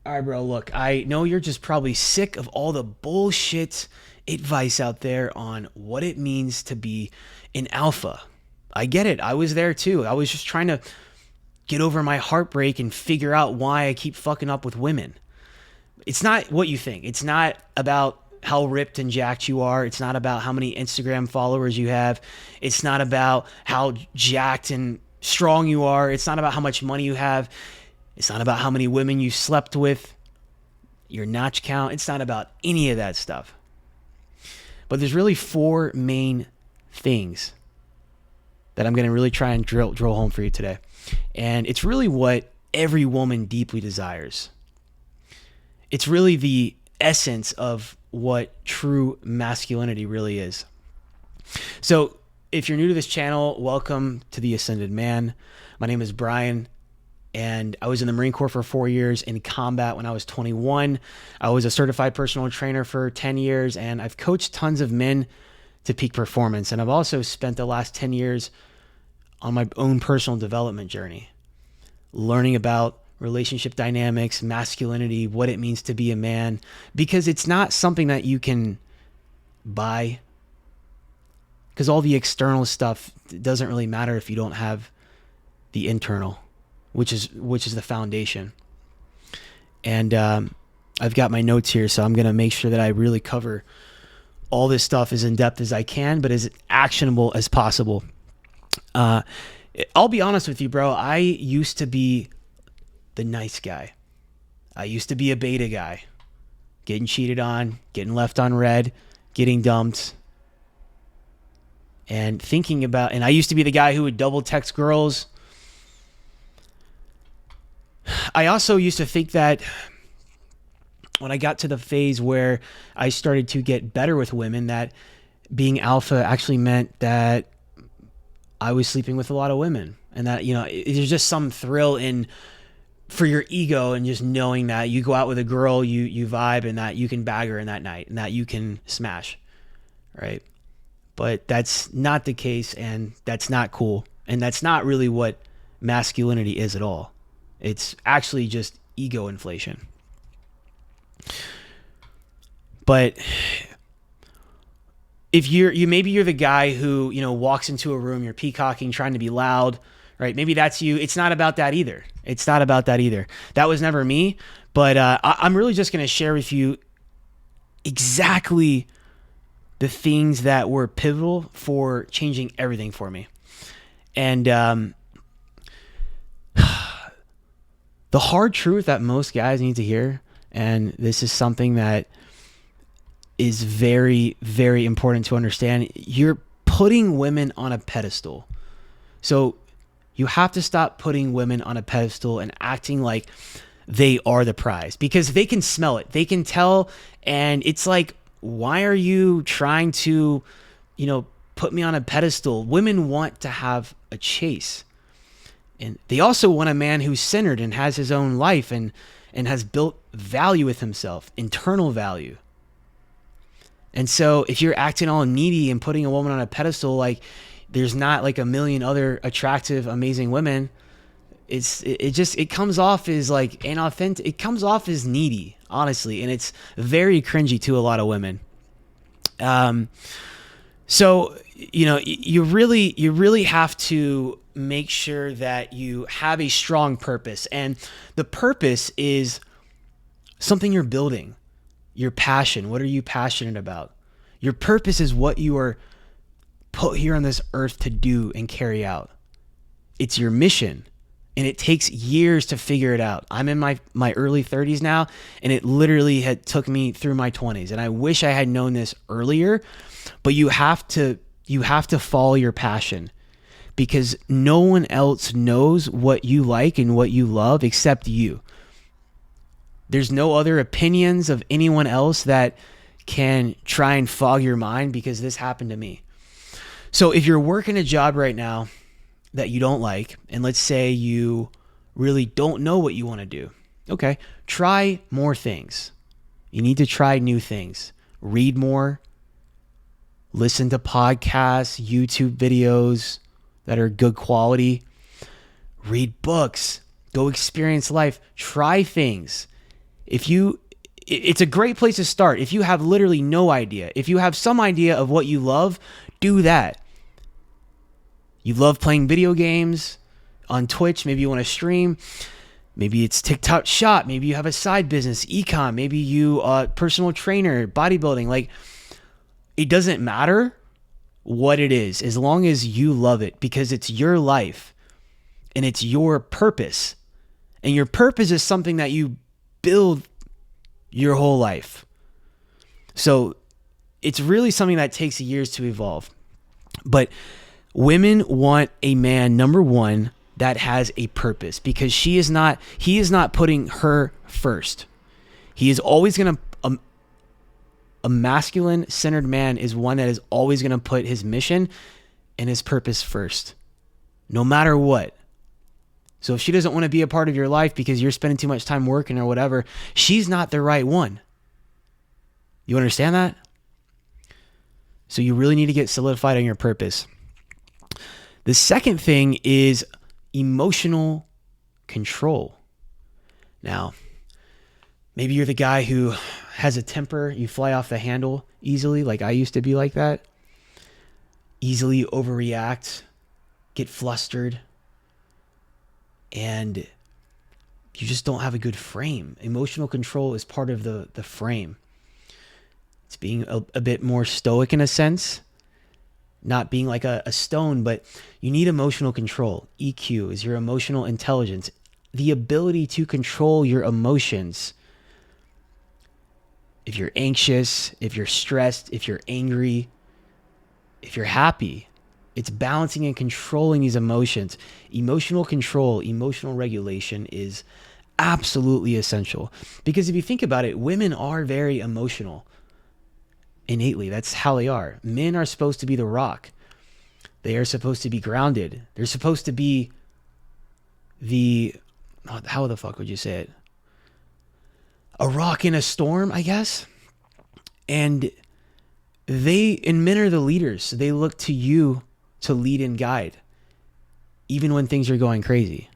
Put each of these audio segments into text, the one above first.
All right, bro, look, I know you're just probably sick of all the bullshit advice out there on what it means to be an alpha. I get it. I was there too. I was just trying to get over my heartbreak and figure out why I keep fucking up with women. It's not what you think. It's not about how ripped and jacked you are. It's not about how many Instagram followers you have. It's not about how jacked and strong you are. It's not about how much money you have. It's not about how many women you slept with, your notch count. It's not about any of that stuff. But there's really four main things that I'm going to really try and drill home for you today. And it's really what every woman deeply desires. It's really the essence of what true masculinity really is. So if you're new to this channel, welcome to The Ascended Man. My name is Brian, and I was in the Marine Corps for 4 years, in combat when I was 21. I was a certified personal trainer for 10 years, and I've coached tons of men to peak performance. And I've also spent the last 10 years on my own personal development journey, learning about relationship dynamics, masculinity, what it means to be a man, because it's not something that you can buy, because all the external stuff doesn't really matter if you don't have the internal, which is the foundation. And I've got my notes here, so I'm going to make sure that I really cover all this stuff as in depth as I can, but as actionable as possible. I'll be honest with you, bro. I used to be the nice guy. I used to be a beta guy, getting cheated on, getting left on red, getting dumped, and and I used to be the guy who would double text girls. I also used to think that when I got to the phase where I started to get better with women, that being alpha actually meant that I was sleeping with a lot of women, and that, there's just some thrill in for your ego and just knowing that you go out with a girl, you vibe, and that you can bag her in that night and that you can smash, right? But that's not the case, and that's not cool, and that's not really what masculinity is at all. It's actually just ego inflation. But if maybe you're the guy who, walks into a room, you're peacocking, trying to be loud, right? Maybe that's you. It's not about that either. That was never me. But I'm really just going to share with you exactly the things that were pivotal for changing everything for me. And the hard truth that most guys need to hear, and this is something that is very, very important to understand. You're putting women on a pedestal. So you have to stop putting women on a pedestal and acting like they are the prize, because they can smell it. They can tell. And it's like, why are you trying to, put me on a pedestal? Women want to have a chase. And they also want a man who's centered and has his own life and has built value with himself, internal value. And so if you're acting all needy and putting a woman on a pedestal, like there's not like a million other attractive, amazing women, it comes off as like inauthentic. It comes off as needy, honestly. And it's very cringy to a lot of women. So, you really have to make sure that you have a strong purpose, and the purpose is something you're building. Your passion. What are you passionate about? Your purpose is what you are put here on this earth to do and carry out. It's your mission, and it takes years to figure it out. I'm in my early 30s now, and it literally took me through my 20s, and I wish I had known this earlier. But you have to follow your passion, because no one else knows what you like and what you love except you. There's no other opinions of anyone else that can try and fog your mind, because this happened to me. So if you're working a job right now that you don't like, and let's say you really don't know what you want to do, okay, try more things. You need to try new things. Read more. Listen to podcasts, YouTube videos that are good quality. Read books. Go experience life. Try things. If you, it's a great place to start. If you have literally no idea, if you have some idea of what you love, do that. You love playing video games on Twitch. Maybe you want to stream. Maybe it's TikTok Shop. Maybe you have a side business, ecom. Maybe you personal trainer, bodybuilding. Like, it doesn't matter what it is as long as you love it, because it's your life and it's your purpose. And your purpose is something that you build your whole life. So it's really something that takes years to evolve. But women want a man, number one, that has a purpose, because he is not putting her first. He is always going to, a masculine centered man is one that is always going to put his mission and his purpose first, no matter what. So if she doesn't want to be a part of your life because you're spending too much time working or whatever, she's not the right one. You understand that? So you really need to get solidified on your purpose. The second thing is emotional control. Now, maybe you're the guy who has a temper, you fly off the handle easily, like I used to be like that. Easily overreact, get flustered, and you just don't have a good frame. Emotional control is part of the frame. It's being a bit more stoic in a sense, not being like a stone, but you need emotional control. EQ is your emotional intelligence, the ability to control your emotions. If you're anxious, if you're stressed, if you're angry, if you're happy, it's balancing and controlling these emotions. Emotional control, emotional regulation is absolutely essential. Because if you think about it, women are very emotional innately. That's how they are. Men are supposed to be the rock. They are supposed to be grounded. They're supposed to be how the fuck would you say it? A rock in a storm, I guess. And men are the leaders. So they look to you to lead and guide, even when things are going crazy.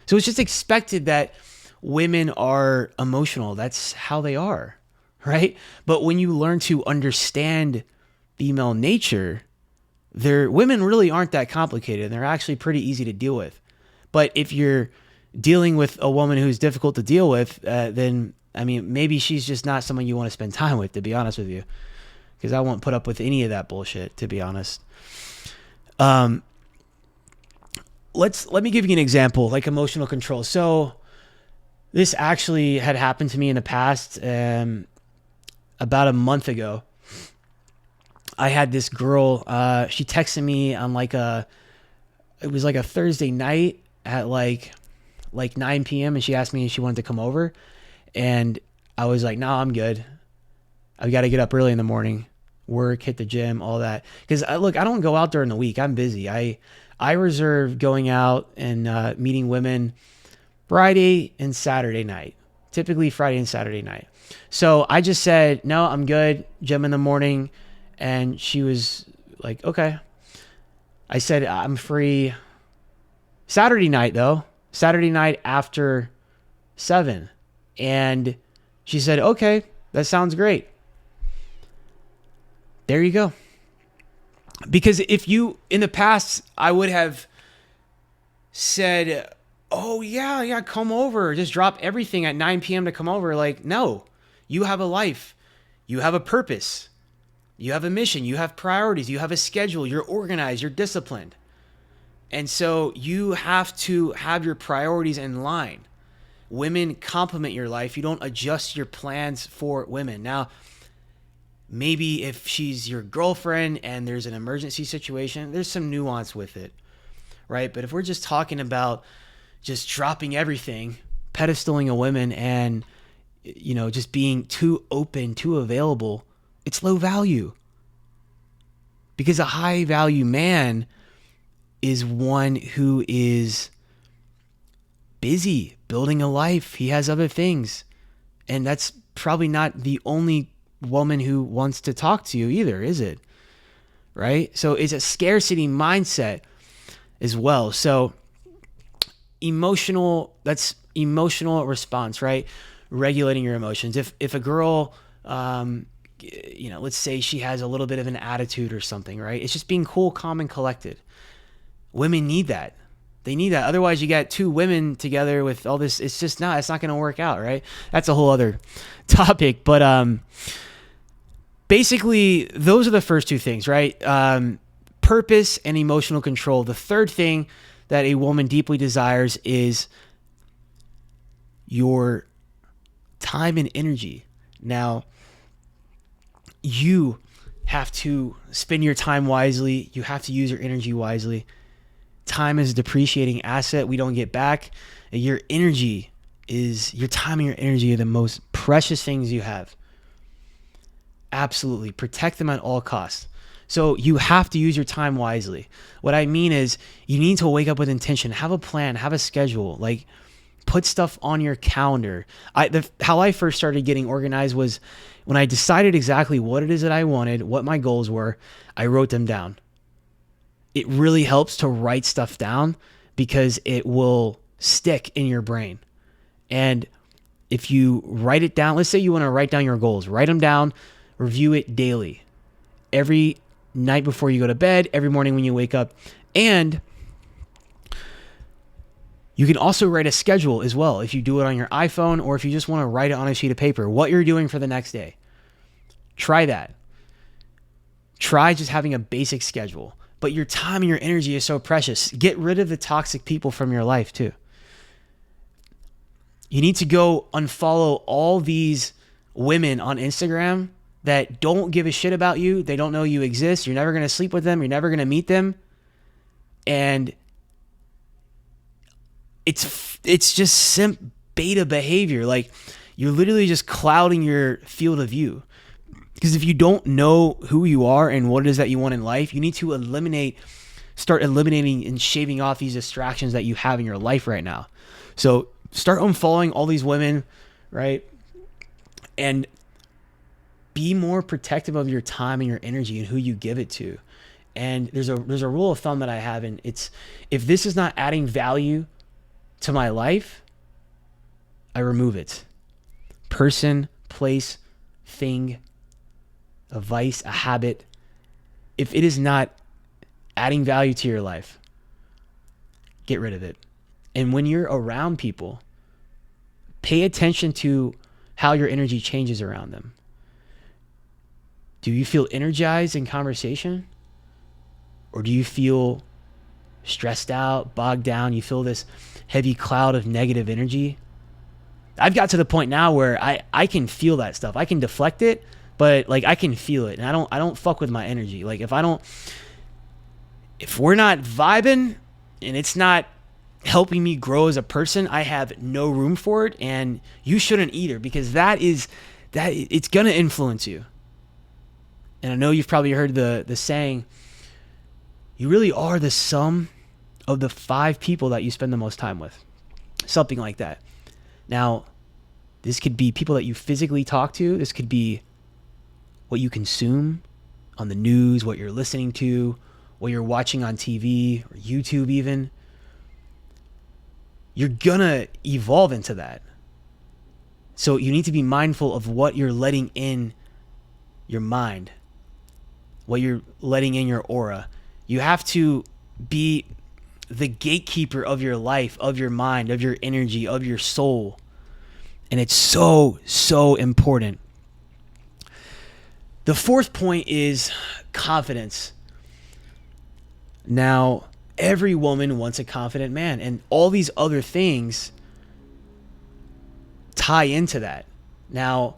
So it's just expected that women are emotional. That's how they are, right? But when you learn to understand female nature, women really aren't that complicated, and they're actually pretty easy to deal with. But if you're dealing with a woman who's difficult to deal with, then, I mean, maybe she's just not someone you want to spend time with, to be honest with you. Because I won't put up with any of that bullshit, to be honest. Let me give you an example, like emotional control. So this actually had happened to me in the past. About a month ago, I had this girl, she texted me on it was like a Thursday night at like 9 p.m. and she asked me if she wanted to come over. And I was like, no, I'm good. I've got to get up early in the morning, work, hit the gym, all that. Because I don't go out during the week. I'm busy. I reserve going out and meeting women Friday and Saturday night, typically Friday and Saturday night. So I just said, no, I'm good. Gym in the morning. And she was like, okay. I said, I'm free Saturday night though. Saturday night after 7. And she said, okay, that sounds great. There you go. Because in the past, I would have said, oh yeah, come over. Just drop everything at 9 p.m. to come over. Like, no, you have a life. You have a purpose. You have a mission. You have priorities. You have a schedule. You're organized. You're disciplined. And so you have to have your priorities in line. Women complement your life. You don't adjust your plans for women. Now, maybe if she's your girlfriend and there's an emergency situation, there's some nuance with it, right? But if we're just talking about just dropping everything, pedestaling a woman and, just being too open, too available, it's low value. Because a high value man is one who is busy building a life. He has other things. And that's probably not the only woman who wants to talk to you either, is it? Right? So it's a scarcity mindset as well. So that's emotional response, right? regulating your emotions. If a girl, let's say she has a little bit of an attitude or something, right? It's just being cool, calm, and collected. Women need that. They need that. Otherwise, you got two women together with all this. It's not going to work out, right? That's a whole other topic. But basically, those are the first two things, right? Purpose and emotional control. The third thing that a woman deeply desires is your time and energy. Now, you have to spend your time wisely. You have to use your energy wisely. Time is a depreciating asset we don't get back. Your energy is, your time and your energy are the most precious things you have. Absolutely. Protect them at all costs. So you have to use your time wisely. What I mean is you need to wake up with intention, have a plan, have a schedule, like put stuff on your calendar. How I first started getting organized was when I decided exactly what it is that I wanted, what my goals were, I wrote them down. It really helps to write stuff down because it will stick in your brain. And if you write it down, let's say you want to write down your goals, write them down, review it daily, every night before you go to bed, every morning when you wake up. And you can also write a schedule as well if you do it on your iPhone or if you just want to write it on a sheet of paper, what you're doing for the next day. Try that. Try just having a basic schedule. But your time and your energy is so precious. Get rid of the toxic people from your life too. You need to go unfollow all these women on Instagram that don't give a shit about you. They don't know you exist. You're never going to sleep with them. You're never going to meet them. And it's just simp beta behavior. Like you're literally just clouding your field of view. Because if you don't know who you are and what it is that you want in life, you need to start eliminating and shaving off these distractions that you have in your life right now. So start unfollowing all these women, right? And be more protective of your time and your energy and who you give it to. And there's a rule of thumb that I have, and it's if this is not adding value to my life, I remove it. Person, place, thing, a vice, a habit. If it is not adding value to your life, get rid of it. And when you're around people, pay attention to how your energy changes around them. Do you feel energized in conversation? Or do you feel stressed out, bogged down? You feel this heavy cloud of negative energy? I've got to the point now where I can feel that stuff. I can deflect it, but like I can feel it, and I don't fuck with my energy. Like if we're not vibing and it's not helping me grow as a person, I have no room for it, and you shouldn't either, because it's gonna influence you. And I know you've probably heard the saying, you really are the sum of the 5 people that you spend the most time with. Something like that. Now, this could be people that you physically talk to. This could be what you consume on the news, what you're listening to, what you're watching on TV or YouTube even. You're gonna evolve into that. So you need to be mindful of what you're letting in your mind, what you're letting in your aura. You have to be the gatekeeper of your life, of your mind, of your energy, of your soul. And it's so, so important. The 4th point is confidence. Now, every woman wants a confident man, and all these other things tie into that. Now,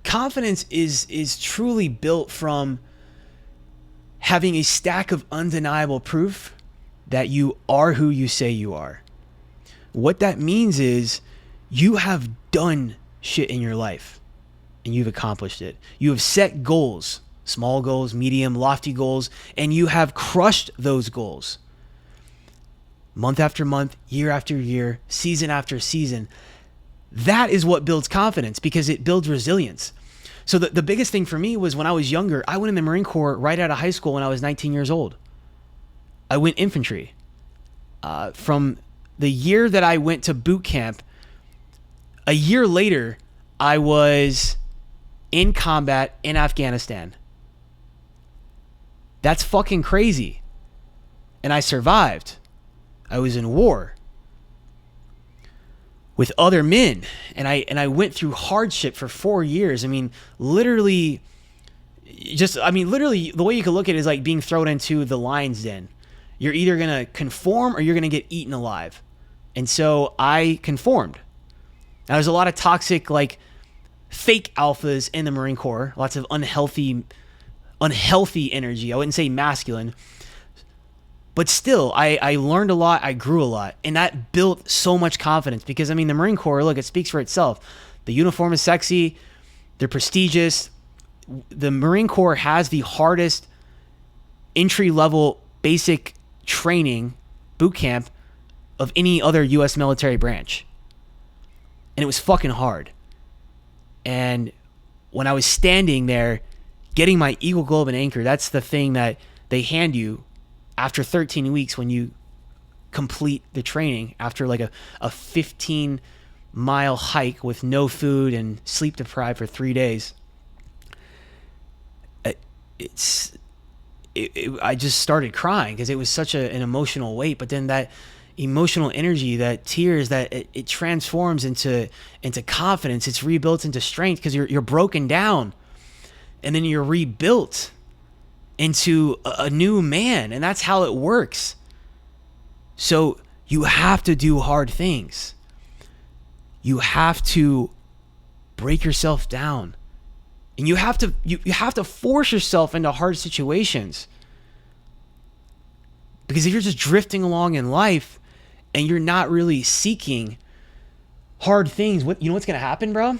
confidence is truly built from having a stack of undeniable proof that you are who you say you are. What that means is you have done shit in your life and you've accomplished it. You have set goals, small goals, medium, lofty goals, and you have crushed those goals. Month after month, year after year, season after season. That is what builds confidence, because it builds resilience. So the biggest thing for me was when I was younger, I went in the Marine Corps right out of high school when I was 19 years old. I went infantry. From the year that I went to boot camp, A year later, I was in combat in Afghanistan. That's fucking crazy. And I survived. I was in war with other men, and I went through hardship for 4 years. I mean, literally literally the way you could look at it is like being thrown into the lion's den. You're either going to conform or you're going to get eaten alive. And so I conformed. Now, there's a lot of toxic, like, fake alphas in the Marine Corps. Lots of unhealthy energy. I wouldn't say masculine. But still, I learned a lot. I grew a lot. And that built so much confidence. Because, I mean, the Marine Corps, look, it speaks for itself. The uniform is sexy. They're prestigious. The Marine Corps has the hardest entry-level basic training boot camp of any other U.S. military branch. And it was fucking hard. And when I was standing there getting my Eagle Globe and Anchor, that's the thing that they hand you after 13 weeks when you complete the training, after like a 15-mile hike with no food and sleep deprived for 3 days. I just started crying because it was such an emotional weight. But then that emotional energy, that tears, that it transforms into confidence. It's rebuilt into strength because you're broken down, and then you're rebuilt into a new man, and that's how it works. So you have to do hard things. You have to break yourself down. And you have to force yourself into hard situations. Because if you're just drifting along in life and you're not really seeking hard things, you know what's going to happen, bro?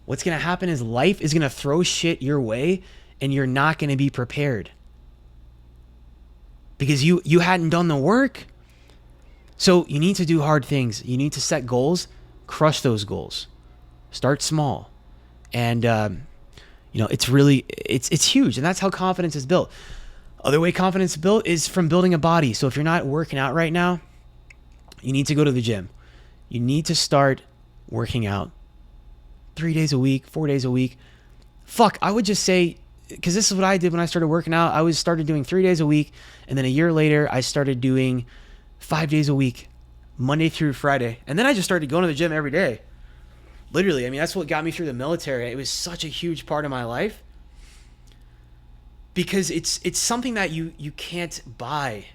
What's going to happen is life is going to throw shit your way and you're not going to be prepared. Because you hadn't done the work. So you need to do hard things. You need to set goals, crush those goals. Start small. And it's huge, and that's how confidence is built. Other way confidence is built is from building a body. So if you're not working out right now, you need to go to the gym. You need to start working out 3 days a week, 4 days a week. I would just say, because this is what I did when I started working out. I started doing 3 days a week, and then a year later, I started doing 5 days a week, Monday through Friday. And then I just started going to the gym every day. Literally, I mean, that's what got me through the military. It was such a huge part of my life because it's something that you can't buy.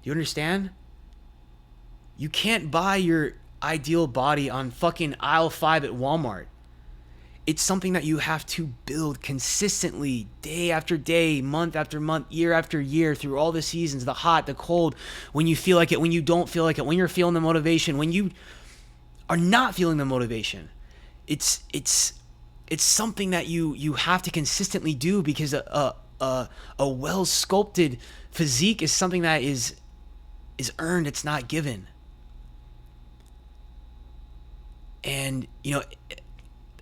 Do you understand? You can't buy your ideal body on fucking aisle 5 at Walmart. It's something that you have to build consistently, day after day, month after month, year after year, through all the seasons, the hot, the cold, when you feel like it, when you don't feel like it, when you're feeling the motivation, when you are not feeling the motivation. It's something that you have to consistently do because a well sculpted physique is something that is earned. It's not given. And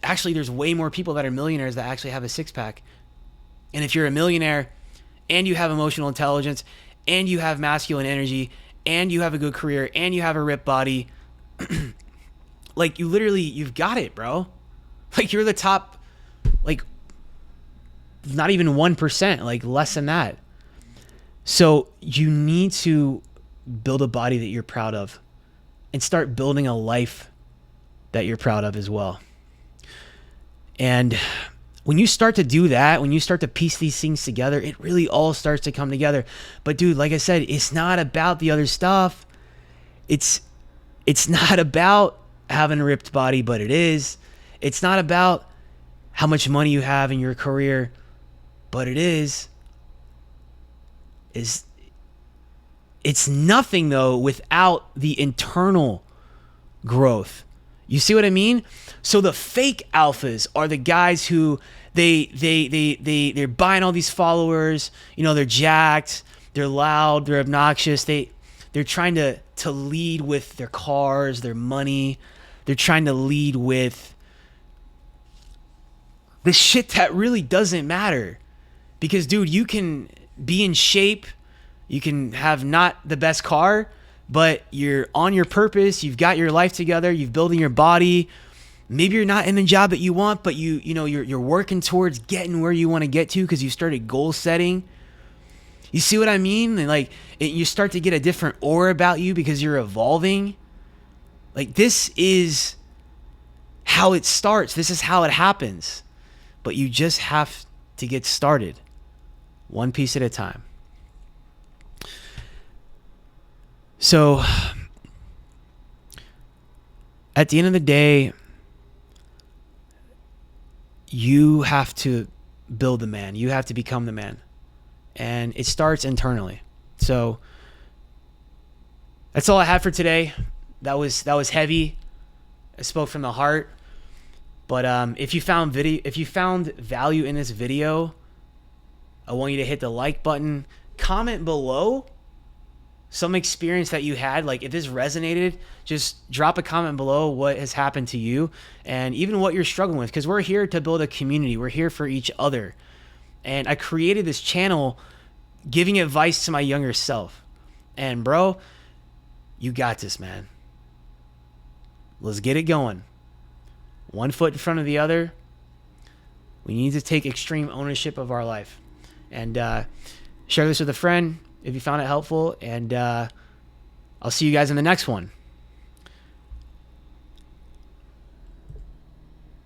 actually, there's way more people that are millionaires that actually have a six pack. And if you're a millionaire, and you have emotional intelligence, and you have masculine energy, and you have a good career, and you have a ripped body. Like, you've got it, bro. Like, you're the top, like, not even 1%, like, less than that. So you need to build a body that you're proud of and start building a life that you're proud of as well. And when you start to do that, when you start to piece these things together, it really all starts to come together. But, dude, like I said, it's not about the other stuff. It's not about having a ripped body, but it is. It's not about how much money you have in your career, but it is. It's nothing, though, without the internal growth. You see what I mean? So the fake alphas are the guys who they're buying all these followers. They're jacked, they're loud, they're obnoxious. They're trying to lead with their cars, their money. They're trying to lead with the shit that really doesn't matter. Because, dude, you can be in shape, you can have not the best car, but you're on your purpose. You've got your life together. You've building your body. Maybe you're not in the job that you want, but you're working towards getting where you want to get to because you started goal setting. You see what I mean? And like you start to get a different aura about you because you're evolving. Like this is how it starts. This is how it happens. But you just have to get started one piece at a time. So at the end of the day, you have to build the man. You have to become the man. And it starts internally. So that's all I have for today. That was heavy. I spoke from the heart. But if you found value in this video, I want you to hit the like button. Comment below some experience that you had. Like if this resonated, just drop a comment below what has happened to you and even what you're struggling with, because we're here to build a community. We're here for each other. And I created this channel giving advice to my younger self. And bro, you got this, man. Let's get it going. One foot in front of the other. We need to take extreme ownership of our life. And share this with a friend if you found it helpful. And I'll see you guys in the next one.